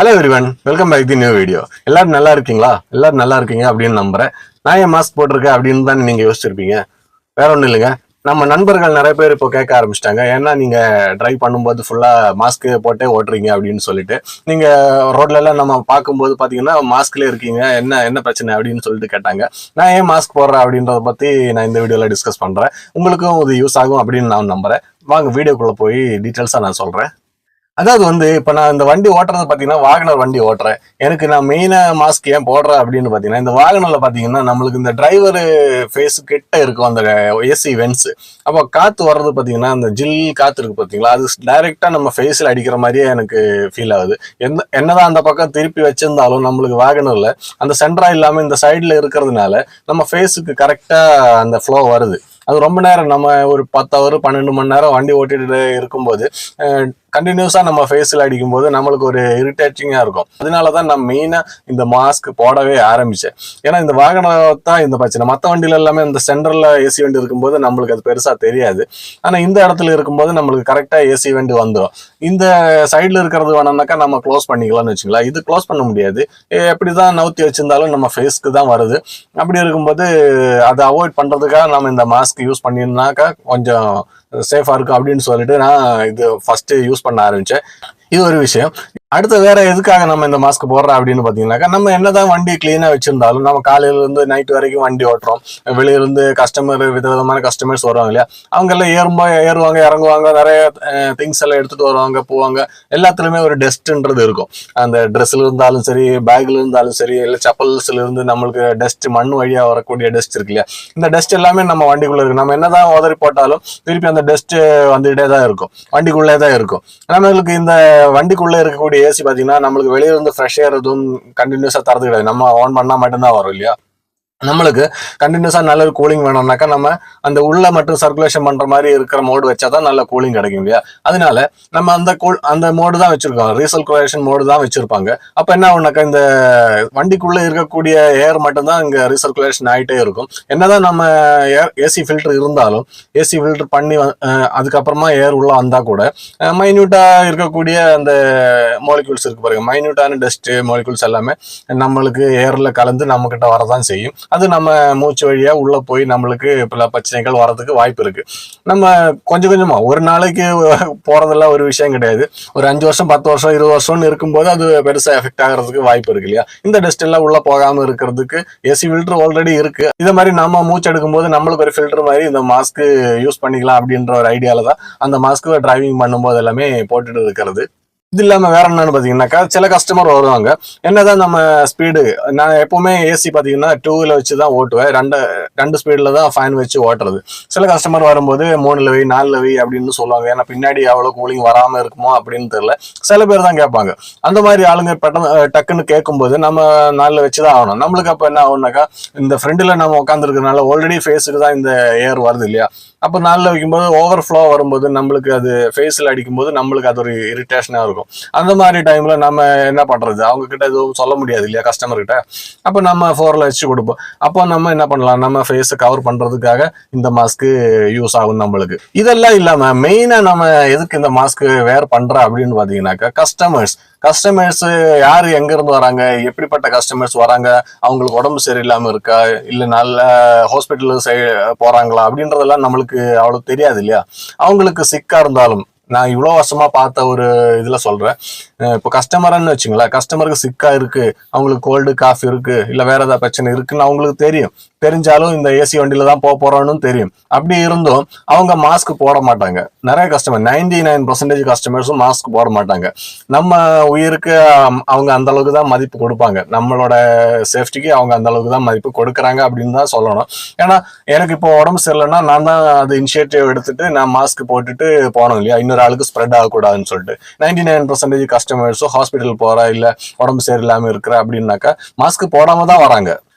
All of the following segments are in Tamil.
Hello everyone, welcome back the new video. எல்லாரும் நல்லா இருக்கீங்களா? எல்லாரும் நல்லா இருக்கீங்க அப்படின்னு நம்புறேன். நான் ஏன் மாஸ்க் போட்டிருக்கேன் அப்படின்னு தான் நீங்க யோசிச்சிருப்பீங்க. வேற ஒன்றும் இல்லைங்க. நம்ம நண்பர்கள் நிறைய பேர் இப்போ கேட்க ஆரம்பிச்சிட்டாங்க, ஏன்னா நீங்க டிரைவ் பண்ணும்போது ஃபுல்லா மாஸ்க் போட்டே ஓட்டுறீங்க அப்படின்னு சொல்லிட்டு. நீங்க ரோட்ல எல்லாம் நம்ம பார்க்கும்போது பாத்தீங்கன்னா மாஸ்க்ல இருக்கீங்க, என்ன என்ன பிரச்சனை அப்படின்னு சொல்லிட்டு கேட்டாங்க. நான் ஏன் மாஸ்க் போடுறேன் அப்படின்றத பத்தி நான் இந்த வீடியோல டிஸ்கஸ் பண்றேன். உங்களுக்கும் இது யூஸ் ஆகும் அப்படின்னு நான் நம்புறேன். வாங்க வீடியோக்குள்ள போய் டீட்டெயில்ஸா நான் சொல்றேன். அதாவது இப்ப நான் இந்த வண்டி ஓட்டுறது பாத்தீங்கன்னா வாகனர் வண்டி ஓட்டுறேன். எனக்கு நான் மெயினா மாஸ்க் ஏன் போடுறேன் அப்படின்னு பாத்தீங்கன்னா, இந்த வாகனம்ல பாத்தீங்கன்னா நம்மளுக்கு இந்த டிரைவர் ஃபேஸ் கிட்ட இருக்கும் அந்த ஏசி வென்ஸ். அப்போ காத்து வர்றது பாத்தீங்கன்னா அந்த ஜில் காத்து இருக்கு பாத்தீங்களா, அது டைரக்டா நம்ம ஃபேஸ்ல அடிக்கிற மாதிரியே எனக்கு ஃபீல் ஆகுது. என்னதான் அந்த பக்கம் திருப்பி வச்சிருந்தாலும் நம்மளுக்கு வாகனம்ல அந்த சென்டரா இல்லாம இந்த சைட்ல இருக்கிறதுனால நம்ம ஃபேஸுக்கு கரெக்டா அந்த ஃப்ளோ வருது. அது ரொம்ப நேரம் நம்ம ஒரு 10 ஹவர் 12 மணி நேரம் வண்டி ஓட்டிட்டு இருக்கும்போது கண்டினியூஸா நம்ம ஃபேஸ்ல அடிக்கும்போது நம்மளுக்கு ஒரு இரிட்டேட்டிங்கா இருக்கும். அதனாலதான் நான் மெயினா இந்த மாஸ்க் போடவே ஆரம்பிச்சேன். ஏன்னா இந்த வாகனத்தான் இந்த பிரச்சனை. மற்ற வண்டியில எல்லாமே இந்த சென்ட்ரல்ல ஏசி வண்டி இருக்கும்போது நம்மளுக்கு அது பெருசா தெரியாது. ஆனா இந்த இடத்துல இருக்கும்போது நம்மளுக்கு கரெக்டா ஏசி வண்டி வந்துடும். இந்த சைட்ல இருக்கிறது வேணும்னாக்கா நம்ம க்ளோஸ் பண்ணிக்கலாம்னு வச்சுக்கலாம். இது க்ளோஸ் பண்ண முடியாது. எப்படிதான் நவுத்தி வச்சிருந்தாலும் நம்ம ஃபேஸ்க்கு தான் வருது. அப்படி இருக்கும்போது அதை அவாய்ட் பண்றதுக்காக நம்ம இந்த மாஸ்க் யூஸ் பண்ணிருந்தாக்கா கொஞ்சம் சேஃபா இருக்கும் அப்படின்னு சொல்லிட்டு நான் இது ஃபர்ஸ்ட் யூஸ் பண்ண ஆரம்பிச்சேன். இது ஒரு விஷயம். அடுத்து வேற எதுக்காக நம்ம இந்த மாஸ்க் போடுறோம் அப்படின்னு பாத்தீங்கன்னாக்கா, நம்ம என்னதான் வண்டி கிளீனா வச்சிருந்தாலும் நம்ம காலையில இருந்து நைட் வரைக்கும் வண்டி ஓட்டுறோம். வெளியிருந்து கஸ்டமர் விதவிதமான கஸ்டமர்ஸ் வருவாங்க இல்லையா, அவங்க எல்லாம் ஏறுவாங்க இறங்குவாங்க, நிறைய திங்ஸ் எல்லாம் எடுத்துட்டு வருவாங்க போவாங்க. எல்லாத்துலயுமே ஒரு டஸ்ட்ன்றது இருக்கும். அந்த ட்ரெஸ்ல இருந்தாலும் சரி, பேக்ல இருந்தாலும் சரி, இல்ல செப்பல்ஸ்ல இருந்து நம்மளுக்கு டஸ்ட், மண் வழியா வரக்கூடிய டஸ்ட் இருக்கு இல்லையா, இந்த டஸ்ட் எல்லாமே நம்ம வண்டிக்குள்ள இருக்கு. நம்ம என்னதான் உதறி போட்டாலும் திருப்பி அந்த டஸ்ட் வந்துகிட்டே தான் இருக்கும், வண்டிக்குள்ளே தான் இருக்கும். நம்மளுக்கு இந்த வண்டிக்குள்ள இருக்கக்கூடிய ஏசி பாத்தீங்கன்னா நம்மளுக்கு வெளியே இருந்து ஃப்ரெஷ் ஏர் எதுவும் கண்டினியூஸா தரது கிடையாது. நம்ம ஆன் பண்ணா மட்டும்தான் வரும் இல்லையா. நம்மளுக்கு கண்டினியூஸா நல்ல கூலிங் வேணும்னாக்கா நம்ம அந்த உள்ள மட்டும் சர்க்குலேஷன் பண்ற மாதிரி இருக்கிற மோடு வச்சாதான் நல்ல கூலிங் கிடைக்கும் இல்லையா. அதனால நம்ம அந்த மோடு தான் வச்சிருக்கோம், ரீசர்க்குலேஷன் மோடு தான் வச்சிருப்பாங்க. அப்ப என்ன ஆகுனாக்கா, இந்த வண்டிக்குள்ள இருக்கக்கூடிய ஏர் மட்டும்தான் இங்க ரீசர்க்குலேஷன் ஆகிட்டே இருக்கும். என்னதான் நம்ம ஏசி ஃபில்டர் இருந்தாலும், ஏசி ஃபில்டர் பண்ணி அதுக்கப்புறமா ஏர் உள்ள வந்தா கூட மைன்யூட்டா இருக்கக்கூடிய அந்த மாலிகூல்ஸ் இருக்கு பாருங்க, மைன்யூட்டான டஸ்ட் மாலிகூல்ஸ் எல்லாமே நம்மளுக்கு ஏர்ல கலந்து நம்ம கிட்ட வரதான் செய்யும். அது நம்ம மூச்சு வழியா உள்ள போய் நம்மளுக்கு பல பிரச்சனைகள் வர்றதுக்கு வாய்ப்பு இருக்கு. நம்ம கொஞ்சம் கொஞ்சமா ஒரு நாளைக்கு போறதெல்லாம் ஒரு விஷயம் கிடையாது. ஒரு 5 வருஷம் 10 வருஷம் 20 வருஷம்னு இருக்கும்போது அது பெருசா எஃபெக்ட் ஆகிறதுக்கு வாய்ப்பு இருக்கு இல்லையா. இந்த டஸ்ட் எல்லாம் உள்ள போகாம இருக்கிறதுக்கு ஏசி ஃபில்டர் ஆல்ரெடி இருக்கு. இதை மாதிரி நம்ம மூச்சு எடுக்கும் போது நம்மளுக்கு ஒரு ஃபில்டர் மாதிரி இந்த மாஸ்க் யூஸ் பண்ணிக்கலாம் அப்படின்ற ஒரு ஐடியால தான் அந்த மாஸ்க் டிரைவிங் பண்ணும்போது எல்லாமே போட்டுட்டு இருக்கிறது. இது இல்லாம வேற என்னன்னு பாத்தீங்கன்னாக்கா, சில கஸ்டமர் வருவாங்க, என்னதான் நம்ம ஸ்பீடு, நான் எப்பவுமே ஏசி பாத்தீங்கன்னா 2ல வச்சுதான் ஓட்டுவேன். ரெண்டு ஸ்பீட்ல தான் ஃபேன் வச்சு ஓட்டுறது. சில கஸ்டமர் வரும்போது 3ல வை 4ல வை அப்படின்னு சொல்லுவாங்க. ஏன்னா பின்னாடி அவ்வளவு கூலிங் வராம இருக்குமோ அப்படின்னு தெரியல. சில பேர் தான் கேட்பாங்க. அந்த மாதிரி ஆளுங்க டக்குன்னு கேட்கும்போது நம்ம 4ல வச்சுதான் ஆகணும். நம்மளுக்கு அப்ப என்ன ஆகும்னாக்கா, இந்த ஃப்ரெண்ட்ல நம்ம உட்காந்துருக்கனால ஆல்ரெடி ஃபேஸுக்கு தான் இந்த ஏர் வருது இல்லையா. அப்போ 4ல வைக்கும்போது ஓவர் ஃப்ளோ வரும்போது நம்மளுக்கு அது ஃபேஸில் அடிக்கும்போது நம்மளுக்கு அது ஒரு இரிட்டேஷனாக இருக்கும். அந்த மாதிரி டைம்ல நம்ம என்ன பண்றது, அவங்க கிட்ட எதுவும் சொல்ல முடியாது இல்லையா கஸ்டமர் கிட்ட. அப்போ நம்ம 4ல வச்சு கொடுப்போம். அப்போ நம்ம என்ன பண்ணலாம், நம்ம ஃபேஸை கவர் பண்றதுக்காக இந்த மாஸ்க் யூஸ் ஆகும் நம்மளுக்கு. இதெல்லாம் இல்லாம மெயினா நம்ம எதுக்கு இந்த மாஸ்க் வேர் பண்றோம் அப்படின்னு பாத்தீங்கன்னாக்கா, கஸ்டமர்ஸ் யாரு எங்க இருந்து வராங்க, எப்படிப்பட்ட கஸ்டமர்ஸ் வராங்க, அவங்களுக்கு உடம்பு சரியில்லாம இருக்கா, இல்ல நல்ல ஹாஸ்பிட்டல் போறாங்களா அப்படின்றதெல்லாம் நம்மளுக்கு அவ்வளவு தெரியாது இல்லையா. அவங்களுக்கு சிக்கா இருந்தாலும், நான் இவ்வளவு வருஷமா பார்த்த ஒரு இதுல சொல்றேன், இப்போ கஸ்டமர்னு வச்சுங்களேன், கஸ்டமருக்கு சிக்கா இருக்கு, அவங்களுக்கு கோல்டு காஃப் இருக்கு, இல்ல வேற ஏதாவது பிரச்சனை இருக்குன்னு அவங்களுக்கு தெரியும். தெரிஞ்சாலும் இந்த ஏசி வண்டியில தான் போறோம்னு தெரியும். அப்படி இருந்தும் அவங்க மாஸ்க் போட மாட்டாங்க. நிறைய கஸ்டமர் 99% கஸ்டமர்ஸும் மாஸ்க் போட மாட்டாங்க. நம்ம உயிருக்கு அவங்க அந்த அளவுக்கு தான் மதிப்பு கொடுப்பாங்க. நம்மளோட சேஃப்டிக்கு அவங்க அந்த அளவுக்கு தான் மதிப்பு கொடுக்குறாங்க அப்படின்னு தான் சொல்லணும். ஏன்னா எனக்கு இப்போ உடம்பு சரியில்லைன்னா நான் தான் அது இனிஷியேட்டிவ் எடுத்துட்டு நான் மாஸ்க் போட்டுட்டு போனோம் இல்லையா, இன்னொரு ஆளுக்கு ஸ்ப்ரெட் ஆகக்கூடாதுன்னு சொல்லிட்டு. 99% கஸ்டமர்ஸும் ஹாஸ்பிட்டல் போற இல்ல உடம்பு சரியில்லாம இருக்கிற அப்படின்னாக்கா மாஸ்க் போடாம தான் வராங்க.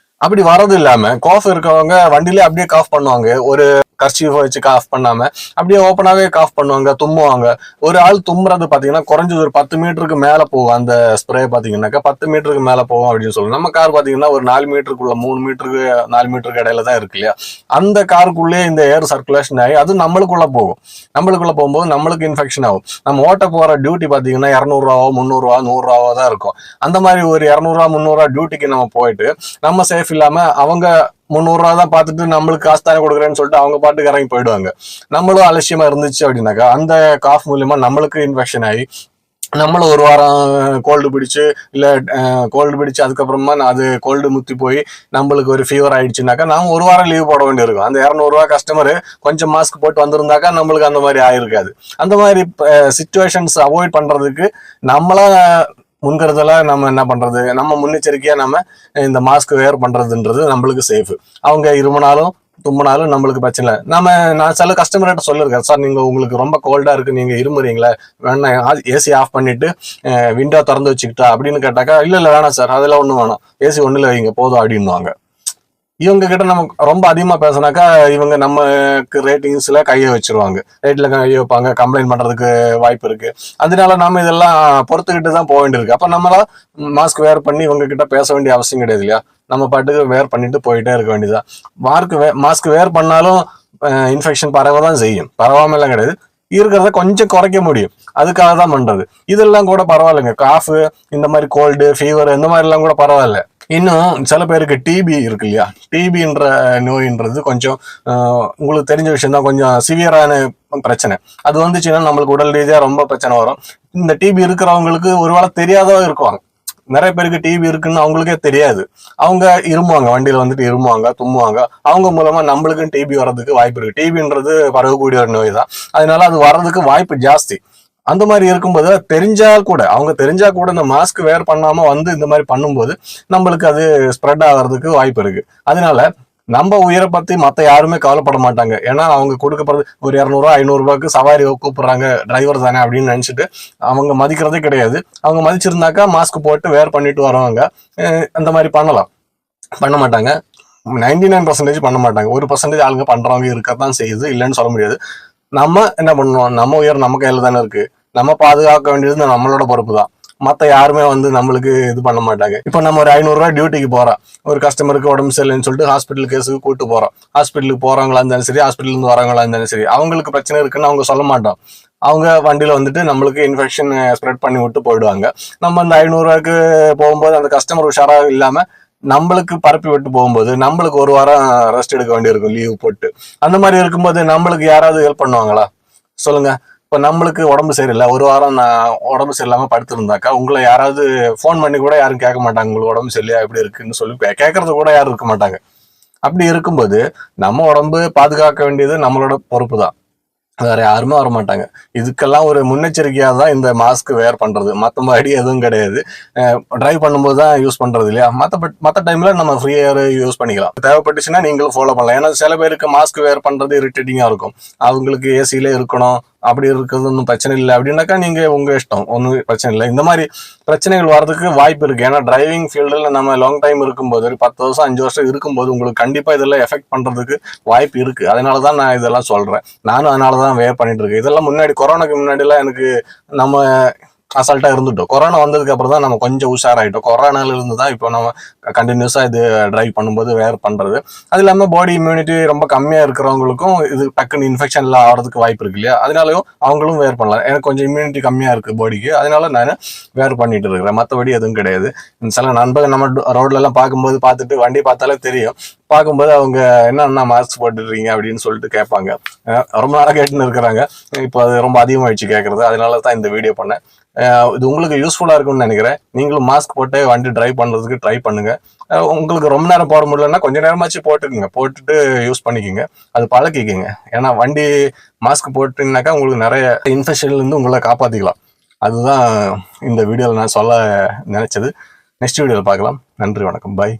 அப்படி வரது இல்லாம காஃப் இருக்கவங்க வண்டியிலே அப்படியே காஃப் பண்ணுவாங்க. ஒரு கர்ச்சீஃபை வச்சு காஃப் பண்ணாம அப்படியே ஓப்பனாவே காஃப் பண்ணுவாங்க, தும்முவாங்க. ஒரு ஆள் தும்முறது பாத்தீங்கன்னா குறைஞ்சது ஒரு 10 மீட்டருக்கு மேல போகும். அந்த ஸ்ப்ரே பாத்தீங்கன்னாக்கா 10 மீட்டருக்கு மேல போகும் அப்படின்னு சொல்லுவோம். நம்ம கார் பாத்தீங்கன்னா ஒரு 4 மீட்டருக்குள்ள 3 மீட்டருக்கு 4 மீட்டருக்கு இடையில தான் இருக்கு இல்லையா? அந்த காருக்குள்ளே இந்த ஏர் சர்க்குலேஷன் ஆகி அது நம்மளுக்குள்ள போகும். நம்மளுக்குள்ள போகும்போது நம்மளுக்கு இன்ஃபெக்ஷன் ஆகும். நம்ம ஓட்ட போற டியூட்டி பாத்தீங்கன்னா 200 ரூபாவோ 300 ரூபா 100 ரூபாவோ தான் இருக்கும். அந்த மாதிரி ஒரு 200 ரூபா 300 ரூபா டியூட்டிக்கு நம்ம போயிட்டு நம்ம சேஃப் இல்லாம அவங்க 300 ரூபா தான் பார்த்துட்டு நம்மளுக்கு காசு தானே கொடுக்குறேன்னு சொல்லிட்டு அவங்க பாட்டுக்கு இறங்கி போயிடுவாங்க. நம்மளும் அலட்சியமா இருந்துச்சு அப்படின்னாக்கா அந்த காஃப் மூலியமா நம்மளுக்கு இன்ஃபெக்ஷன் ஆகி நம்மளும் ஒரு வாரம் கோல்டு பிடிச்சு இல்ல கோல்டு பிடிச்சு அதுக்கப்புறமா அது கோல்டு முத்தி போய் நம்மளுக்கு ஒரு ஃபீவர் ஆயிடுச்சுனாக்கா நாம ஒரு வாரம் லீவ் போட வேண்டியிருக்கும். அந்த 200 ரூபா கஸ்டமர் கொஞ்சம் மாஸ்க் போட்டு வந்திருந்தாக்கா நம்மளுக்கு அந்த மாதிரி ஆயிருக்காது. அந்த மாதிரி சிச்சுவேஷன்ஸ் அவாய்ட் பண்றதுக்கு நம்மளா முன்கருதலா நம்ம என்ன பண்றது, நம்ம முன்னெச்சரிக்கையா நம்ம இந்த மாஸ்க் வேர் பண்றதுன்றது நம்மளுக்கு சேஃப். அவங்க இருமனாலும் தும்பினாலும் நம்மளுக்கு பிரச்சனை இல்லை. நான் சில கஸ்டமர்கிட்ட சொல்லிருக்கேன், சார் நீங்க உங்களுக்கு ரொம்ப கோல்டா இருக்கு, நீங்க இருமுறீங்களா, வேணா ஏசி ஆஃப் பண்ணிட்டு விண்டோ திறந்து வச்சுக்கிட்டா அப்படின்னு கேட்டாக்கா, இல்ல வேணாம் சார் அதெல்லாம் ஒண்ணும் வேணாம், ஏசி ஒண்ணுல வைங்க போதும் அப்படின்னுவாங்க. இவங்க கிட்ட நம்ம ரொம்ப அதிகமா பேசினாக்கா இவங்க நமக்கு ரேட்டிங்ஸ்ல கையை வச்சிருவாங்க, ரேட்ல கையை வைப்பாங்க, கம்ப்ளைண்ட் பண்றதுக்கு வாய்ப்பு இருக்கு. அதனால நாம இதெல்லாம் பொறுத்துக்கிட்டு தான் போக வேண்டியிருக்கு. அப்ப நம்மளா மாஸ்க் வேர் பண்ணி இவங்க கிட்ட பேச வேண்டிய அவசியம் கிடையாது இல்லையா? நம்ம பாட்டுக்கு வேர் பண்ணிட்டு போயிட்டே இருக்க வேண்டியதுதான். மாஸ்க் வேர் பண்ணாலும் இன்ஃபெக்ஷன் பரவதான் செய்யும், பரவாம எல்லாம் கிடையாது, இருக்கிறத கொஞ்சம் குறைக்க முடியும், அதுக்காக தான் பண்றது. இதெல்லாம் கூட பரவாயில்லைங்க. காஃப் இந்த மாதிரி கோல்டு ஃபீவர் இந்த மாதிரி எல்லாம் கூட பரவாயில்ல. இன்னும் சில பேருக்கு டிபி இருக்கு இல்லையா? டிபின்ற நோயின்றது கொஞ்சம் உங்களுக்கு தெரிஞ்ச விஷயம் தான், கொஞ்சம் சிவியரான பிரச்சனை. அது வந்துச்சுன்னா நம்மளுக்கு உடல் ரீதியா ரொம்ப பிரச்சனை வரும். இந்த டிபி இருக்கிறவங்களுக்கு ஒருவேளை தெரியாதவா இருக்குவாங்க. நிறைய பேருக்கு டிபி இருக்குன்னு அவங்களுக்கே தெரியாது. அவங்க இருமுவாங்க, வண்டியில வந்துட்டு இருமுவாங்க, தும்முவாங்க. அவங்க மூலமா நம்மளுக்கும் டிபி வர்றதுக்கு வாய்ப்பு இருக்கு. டிபின்றது பரவக்கூடிய ஒரு நோய் தான், அதனால அது வர்றதுக்கு வாய்ப்பு ஜாஸ்தி. அந்த மாதிரி இருக்கும்போது அவங்க தெரிஞ்சா கூட இந்த மாஸ்க் வேர் பண்ணாம வந்து இந்த மாதிரி பண்ணும்போது நம்மளுக்கு அது ஸ்ப்ரெட் ஆகிறதுக்கு வாய்ப்பு இருக்கு. அதனால நம்ம உயிரை பத்தி மத்த யாருமே கவலைப்பட மாட்டாங்க. ஏன்னா அவங்க கொடுக்கப்படுறது ஒரு 200 ரூபா 500 ரூபாய்க்கு சவாரி கூப்பிடுறாங்க, டிரைவர் தானே அப்படின்னு நினைச்சிட்டு அவங்க மதிக்கிறதே கிடையாது. அவங்க மதிச்சிருந்தாக்கா மாஸ்க் போட்டு வேர் பண்ணிட்டு வரவங்க அந்த மாதிரி பண்ண மாட்டாங்க. 99% பண்ண மாட்டாங்க. 1% ஆளுங்க பண்றவங்க இருக்கத்தான் செய்யுது, இல்லைன்னு சொல்ல முடியாது. நம்ம என்ன பண்ணுவோம், நம்ம உயர் நம்ம கையில தானே இருக்கு, நம்ம பாதுகாக்க வேண்டியது நம்மளோட பொறுப்பு தான். மத்த யாருமே வந்து நம்மளுக்கு இது பண்ண மாட்டாங்க. இப்ப நம்ம ஒரு 500 ரூபாய் டியூட்டிக்கு போறோம், ஒரு கஸ்டமருக்கு உடம்பு சரியில்லைன்னு சொல்லிட்டு ஹாஸ்பிட்டல் கேஸுக்கு கூட்டு போறோம். ஹாஸ்பிட்டலுக்கு போறவங்களா இருந்தாலும் சரி, ஹாஸ்பிட்டல் இருந்து வரவங்களா இருந்தாலும் சரி, அவங்களுக்கு பிரச்சனை இருக்குன்னு அவங்க சொல்ல மாட்டோம். அவங்க வண்டியில வந்துட்டு நம்மளுக்கு இன்ஃபெக்ஷன் ஸ்ப்ரெட் பண்ணி விட்டு போயிடுவாங்க. நம்ம அந்த 500 ரூபாய்க்கு போகும்போது அந்த கஸ்டமர் உஷாரா இல்லாம நம்மளுக்கு பரப்பி விட்டு போகும்போது நம்மளுக்கு ஒரு வாரம் ரெஸ்ட் எடுக்க வேண்டியிருக்கும், லீவ் போட்டு. அந்த மாதிரி இருக்கும்போது நம்மளுக்கு யாராவது ஹெல்ப் பண்ணுவாங்களா சொல்லுங்க? இப்ப நம்மளுக்கு உடம்பு சரியில்லை, ஒரு வாரம் நான் உடம்பு சரியில்லாம படுத்திருந்தாக்கா உங்களை யாராவது போன் பண்ணி கூட யாரும் கேட்க மாட்டாங்க, உங்களுக்கு உடம்பு சரியில்லையா எப்படி இருக்குன்னு சொல்லி கேட்கறது கூட யாரும் இருக்க மாட்டாங்க. அப்படி இருக்கும்போது நம்ம உடம்பு பாதுகாக்க வேண்டியது நம்மளோட பொறுப்பு தான், வேற யாருமே வர மாட்டாங்க. இதுக்கெல்லாம் ஒரு முன்னெச்சரிக்கையா தான் இந்த மாஸ்க் வேர் பண்றது, மற்றபடி எதுவும் கிடையாது. டிரைவ் பண்ணும்போது தான் யூஸ் பண்றது இல்லையா? மற்ற டைம்ல நம்ம ஃப்ரீ ஏர் யூஸ் பண்ணிக்கலாம். தேவைப்பட்டுச்சுன்னா நீங்களும் ஃபாலோ பண்ணலாம். ஏன்னா சில பேருக்கு மாஸ்க் வேர் பண்றது இரிட்டேட்டிங்கா இருக்கும், அவங்களுக்கு ஏசியில இருக்கணும், அப்படி இருக்கிறது ஒன்றும் பிரச்சனை இல்லை அப்படின்னாக்கா நீங்க உங்க இஷ்டம், ஒன்றும் பிரச்சனை இல்லை. இந்த மாதிரி பிரச்சனைகள் வர்றதுக்கு வாய்ப்பு இருக்கு. ஏன்னா டிரைவிங் ஃபீல்டில் நம்ம லாங் டைம் இருக்கும்போது, ஒரு 10 வருஷம் 5 வருஷம் இருக்கும்போது உங்களுக்கு கண்டிப்பா இதெல்லாம் எஃபெக்ட் பண்றதுக்கு வாய்ப்பு இருக்கு. அதனாலதான் நான் இதெல்லாம் சொல்றேன். நானும் அதனாலதான் வேர் பண்ணிட்டு இருக்கேன். இதெல்லாம் கொரோனாக்கு முன்னாடி எல்லாம் எனக்கு நம்ம அசால்ட்டா இருந்துட்டோம். கொரோனா வந்ததுக்கு அப்புறம் தான் நம்ம கொஞ்சம் உஷாராயிட்டோம். கொரோனால இருந்து தான் இப்போ நம்ம கண்டினியூஸா இது டிரைவ் பண்ணும்போது வேர் பண்றது. அது இல்லாம பாடி இம்யூனிட்டி ரொம்ப கம்மியா இருக்கிறவங்களுக்கும் இது டக்குன்னு இன்ஃபெக்ஷன் எல்லாம் ஆகிறதுக்கு வாய்ப்பு இருக்கு இல்லையா? அதனாலயும் அவங்களும் வேர் பண்ணலாம். எனக்கு கொஞ்சம் இம்யூனிட்டி கம்மியா இருக்கு பாடிக்கு, அதனால நான் வேர் பண்ணிட்டு இருக்கிறேன். மற்றபடி எதுவும் கிடையாது. சில நண்பர்கள் நம்ம ரோட்ல எல்லாம் பார்த்துட்டு வண்டி பார்த்தாலே தெரியும், பார்க்கும்போது அவங்க என்ன மாஸ்க் போட்டுருக்கீங்க அப்படின்னு சொல்லிட்டு கேட்பாங்க. ரொம்ப நாளாக கேட்டுன்னு இருக்கிறாங்க. இப்போ அது ரொம்ப அதிகமாகிடுச்சு கேட்கறது. அதனால தான் இந்த வீடியோ பண்ணேன். இது உங்களுக்கு யூஸ்ஃபுல்லா இருக்கும்னு நினைக்கிறேன். நீங்களும் மாஸ்க் போட்டு வண்டி டிரைவ் பண்றதுக்கு ட்ரை பண்ணுங்க. உங்களுக்கு ரொம்ப நேரம் போட முடியலன்னா கொஞ்ச நேரமாச்சு போட்டுட்டு யூஸ் பண்ணிக்கோங்க, அது பழக்கிக்கோங்க. ஏன்னா வண்டி மாஸ்க் போட்டுனாக்கா உங்களுக்கு நிறைய இன்ஃபெக்ஷன்ல இருந்து உங்களை காப்பாத்திக்கலாம். அதுதான் இந்த வீடியோவில் நான் சொல்ல நினைச்சது. நெக்ஸ்ட் வீடியோவில் பார்க்கலாம். நன்றி, வணக்கம், பாய்.